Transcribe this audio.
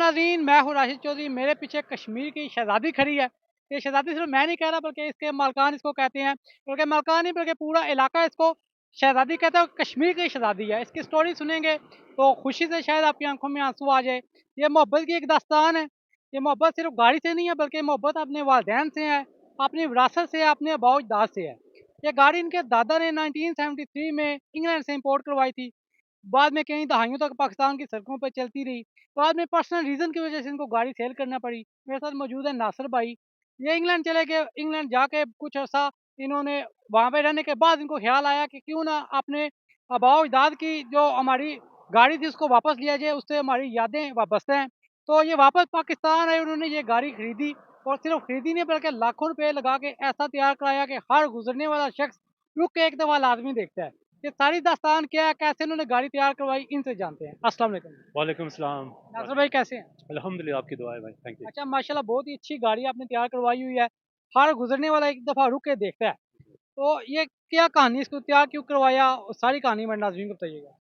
नाज़रीन, मैं हूँ राशिद चौधरी। मेरे पीछे कश्मीर की शहज़ादी खड़ी है। ये शहज़ादी सिर्फ़ मैं नहीं कह रहा, बल्कि इसके मालकान इसको कहते हैं। बल्कि मालकान नहीं, बल्कि पूरा इलाका इसको शहज़ादी कहता है। कश्मीर की शहज़ादी है। इसकी स्टोरी सुनेंगे तो खुशी से शायद आपकी आँखों में आँसू आ जाए। ये मोहब्बत की एक दास्तान है। ये मोहब्बत सिर्फ़ गाड़ी से नहीं है, बल्कि मोहब्बत अपने वालिदैन से है, अपनी विरासत से है, अपने आबा-ओ-अजदाद से है। ये गाड़ी इनके दादा ने 1973 में इंग्लैंड से इम्पोर्ट करवाई थी। बाद में कई दहाइयों तक पाकिस्तान की सड़कों पर चलती रही। बाद में पर्सनल रीज़न की वज़ह से इनको गाड़ी सेल करना पड़ी। मेरे साथ मौजूद है नासिर भाई। ये इंग्लैंड चले गए, इंग्लैंड जाके कुछ अर्सा इन्होंने वहाँ पे रहने के बाद इनको ख़्याल आया कि क्यों ना अपने आबा-ओ-अजदाद की जो हमारी गाड़ी थी उसको वापस लिया जाए, उससे हमारी यादें वाबस्ता हैं। तो ये वापस पाकिस्तान आए, उन्होंने ये गाड़ी खरीदी और सिर्फ़ खरीदी नहीं, बल्कि लाखों रुपए लगा के ऐसा तैयार कराया कि हर गुज़रने वाला शख़्स रुक के एक दफ़ा लाज़मी देखता है। ये सारी दास्तान क्या है, कैसे उन्होंने गाड़ी तैयार करवाई, इनसे जानते हैं। अस्सलाम वालेकुम। वालेकुम सलाम। नाज़िर भाई कैसे हैं? अल्हम्दुलिल्लाह आपकी दुआ है भाई, थैंक यू। अच्छा, माशाल्लाह बहुत ही अच्छी गाड़ी आपने तैयार करवाई हुई है। हर गुज़रने वाला एक दफ़ा रुक के देखता है। तो ये क्या कहानी, इसको तैयार क्यों करवाया? सारी कहानी हमारे नाज़रीन को बताइएगा।